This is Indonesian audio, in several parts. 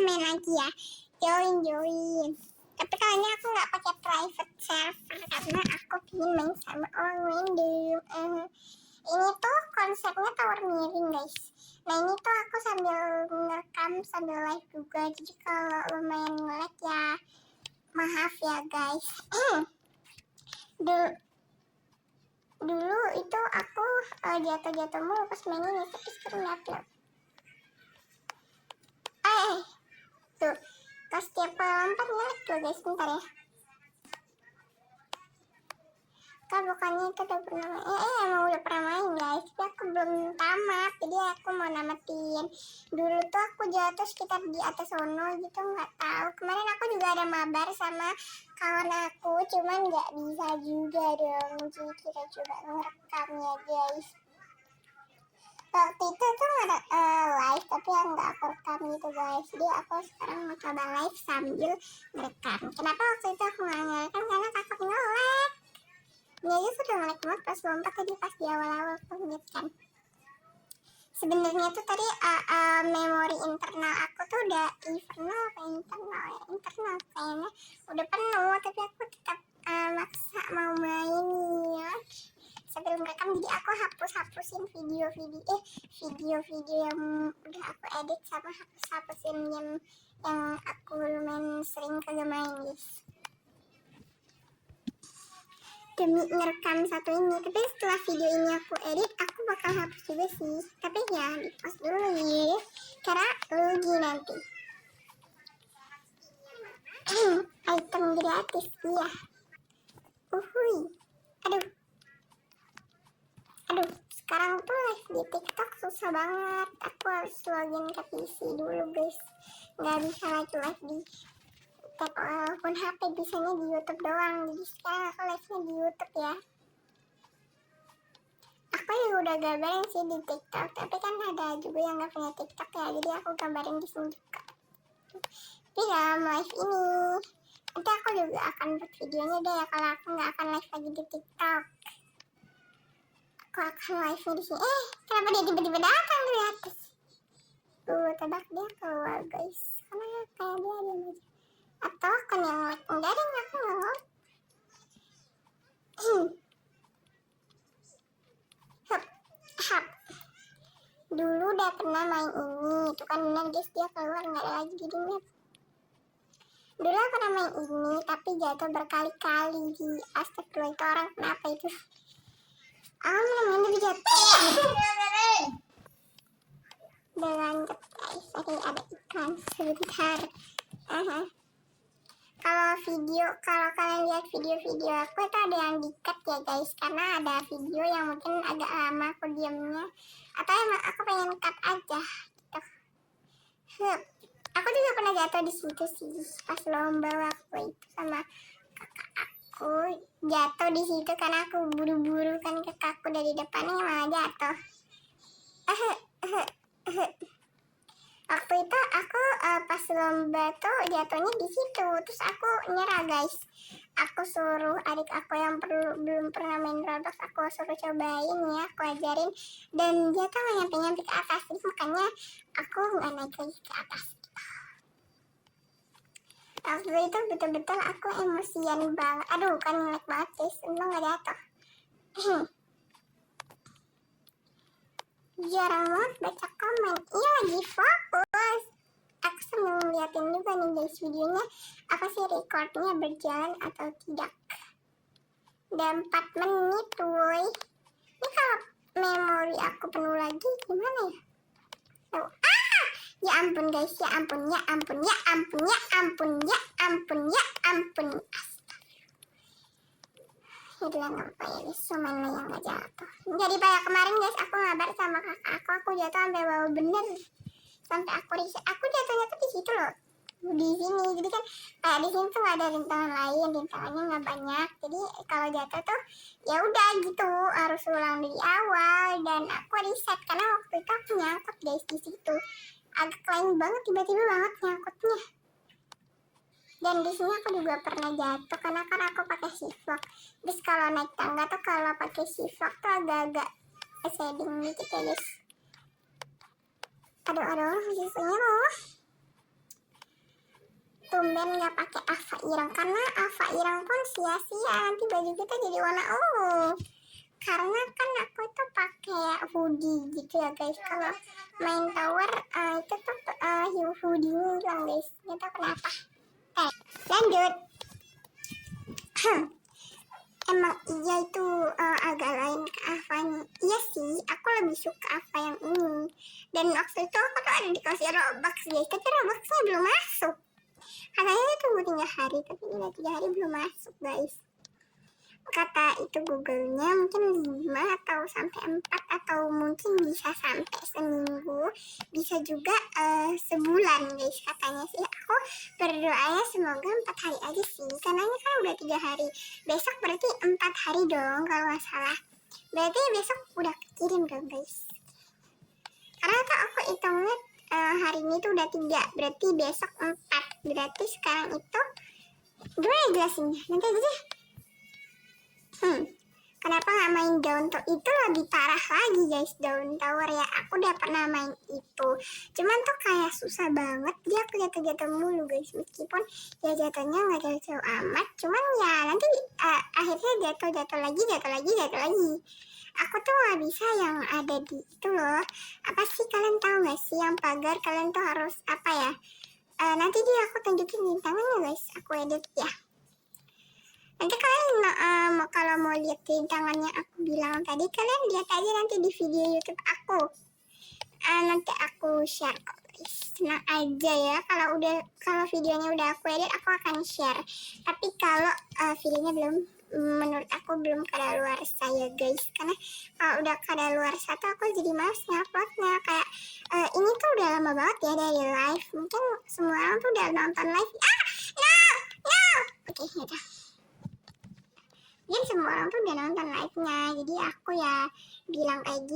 main lagi ya. Join. Tapi kali ini aku nggak pakai private server karena aku ingin main sama orang random. Ini tuh konsepnya tower miring guys. Nah ini tuh aku sambil ngerekam sambil live juga. Jadi kalau lumayan nge-lag ya maaf ya guys. Dulu itu aku jatuh mulu pas main ini, tapi sekarang upload. Tuh, pas tiap lompat nge-lag tuh guys, bentar ya. Kan bukannya itu udah pernah emang udah pernah main guys, tapi aku belum tamat, jadi aku mau namatin. Dulu tuh aku jatuh sekitar di atas sono gitu, nggak tahu. Kemarin aku juga ada mabar sama kawan aku, cuman nggak bisa juga dong. Jadi kita coba ngerekam ya guys. Waktu itu tuh ada live tapi yang nggak aku rekam gitu guys. Jadi aku sekarang mau coba live sambil ngerekam. Kenapa waktu itu aku nggak ngerekam? Karena takut nge-lag. Ini aja sudah nge-lag banget pas lompat tadi, pas di awal-awal aku lihat kan. Sebenarnya tuh tadi memori internal aku tuh udah internal kayaknya udah penuh, tapi aku tetap maksa mau main ya. Sebelum merekam jadi aku hapusin video-video yang udah aku edit, sama hapusin yang aku lumayan sering kagak main guys, demi ngerekam satu ini. Tapi setelah video ini aku edit, aku bakal hapus juga sih, tapi ya di post dulu ya karena rugi nanti. Item gratis iya. Aduh, sekarang tuh live di TikTok susah banget. Aku harus login ke PC dulu guys. Nggak bisa lagi live di telepon HP, bisanya di YouTube doang. Jadi sekarang aku live-nya di YouTube ya. Aku juga udah gambarin sih di TikTok, tapi kan ada juga yang nggak punya TikTok ya. Jadi aku gambarin di sini juga. Tapi dalam live ini, nanti aku juga akan buat videonya deh ya kalau aku nggak akan live lagi di TikTok. Aku akan live di sini. Kenapa dia tiba-tiba datang dari atas? Tebak dia keluar guys, karena kayak dia aja. Atau kan yang like enggak deh, aku nggak mau. Hap. Dulu udah pernah main ini, itu kan benar guys, dia keluar nggak ada lagi di map. Dulu aku pernah main ini, tapi jatuh berkali-kali di astagfirullah, itu orang kenapa itu? Tapi jatuh. Udah lanjut guys, ada iklan sebentar. Kalau kalian lihat video-video aku itu ada yang di-cut ya guys, karena ada video yang mungkin agak lama aku diamnya, atau emang aku pengen cut aja gitu. Aku juga pernah jatuh di situ sih pas lomba waktu itu sama kakak aku. Jatuh di situ karena aku buru-buru kan, kakakku dari depannya malah jatuh. Waktu itu aku pas lomba tuh jatuhnya di situ, terus aku nyerah guys. Aku suruh adik aku yang belum pernah main Roblox, aku suruh cobain ya, aku ajarin, dan dia tuh nggak nyampe ke atas, jadi makanya aku nggak naik lagi ke atas. Waktu itu betul-betul aku emosian banget. Aduh kan ngelag banget guys, untung nggak jatuh. Jarang banget baca komen. Iya lagi fokus. Aku sambil ngeliatin juga nih guys videonya, apa sih recordnya berjalan atau tidak. Udah 4 menit woy. Ini kalau memori aku penuh lagi gimana ya? Ya ampun guys, ya ampun. Hilang apa ya guys, cuman yang gak jatuh. Jadi kayak kemarin guys, aku ngabar sama kakak aku jatuh sampai bawah bener, sampai aku riset. Aku jatuhnya tuh di situ loh, di sini. Jadi kan kayak di sini tuh gak ada rintangan lain, rintangannya nggak banyak. Jadi kalau jatuh tuh ya udah gitu, harus ulang dari awal. Dan aku riset karena waktu itu aku nyangkut guys di situ, agak lain banget, tiba-tiba banget nyangkutnya. Dan di sini aku juga pernah jatuh karena kan aku pakai sifok. Terus kalau naik tangga tuh kalau pakai sifok tuh agak-agak shading gitu ya guys. Aduh, susahnya loh. tumben nggak pakai Ava Ireng, karena Ava Ireng pun sia-sia, nanti baju kita jadi warna ungu. Karena kan aku itu pakai hoodie gitu ya guys. Kalau main tower itu tuh hoodie-nya hilang guys, nggak tahu kenapa. Lanjut. Emang iya itu agak lain ke Avanya. Iya sih, aku lebih suka Ava yang ini. Dan waktu itu aku tuh ada dikasih Robux guys, tapi Robuxnya belum masuk. Katanya tunggu 3 hari, tapi udah 3 hari belum masuk guys. Kata itu Google-nya mungkin 5 atau sampai 4, atau mungkin bisa sampai seminggu, bisa juga sebulan guys katanya sih. Aku berdoanya semoga 4 hari aja sih, karena ini kan udah 3 hari, besok berarti 4 hari dong kalau nggak salah. Berarti besok udah kirim dong guys, karena tuh aku hitungnya hari ini tuh udah 3, berarti besok 4, berarti sekarang itu gimana jelasinnya nanti aja deh. Kenapa nggak main Dawn Tower? Itu lebih parah lagi guys, Dawn Tower ya. Aku udah pernah main itu, cuman tuh kayak susah banget, dia aku jatuh-jatuh mulu guys. Meskipun ya jatuhnya nggak jauh-jauh amat, cuman ya nanti akhirnya jatuh lagi. Aku tuh nggak bisa yang ada di itu loh. Apa sih, kalian tahu nggak sih yang pagar? Kalian tuh harus apa ya? Nanti dia aku tunjukin rintangannya guys, aku edit ya. Nanti kalian kalau mau lihat rintangannya aku bilang tadi, kalian lihat aja nanti di video YouTube aku. Nanti aku share kok guys. Tenang aja ya, kalau videonya udah aku edit aku akan share. Tapi kalau videonya belum, menurut aku belum kadaluarsa ya guys. Karena kalau udah kadaluarsa tuh aku jadi males nguploadnya. Kayak ini tuh udah lama banget ya dari live. Mungkin semua orang tuh udah nonton live. No. Oke, yaudah. Jadi semua orang tuh udah nonton live-nya, jadi aku ya bilang kayak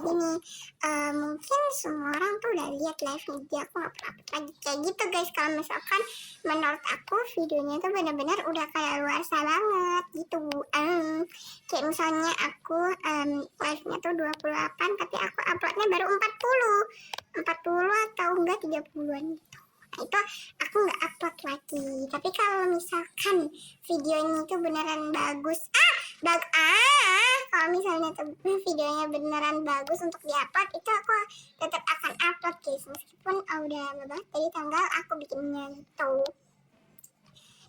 gini, mungkin semua orang tuh udah lihat live video aku upload lagi kayak gitu guys. Kalau misalkan menurut aku videonya tuh benar-benar udah kayak luasa banget gitu. Kayak misalnya aku live-nya tuh 28, tapi aku uploadnya baru 40 atau enggak 30-an gitu. Nah, itu aku nggak upload lagi. Tapi kalau misalkan videonya itu beneran bagus, kalau misalnya videonya beneran bagus untuk diupload, itu aku tetap akan upload guys, meskipun udah lama banget dari tanggal aku bikinnya gitu.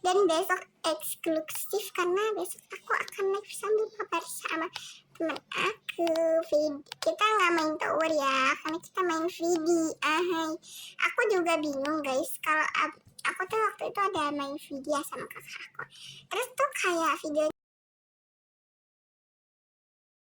Dan besok eksklusif, karena besok aku akan live sambil kabar sama temen aku. Kita nggak main tower ya, karena kita main video. Aku juga bingung guys, kalau aku tuh waktu itu ada main video sama kakak aku, terus tuh kayak videonya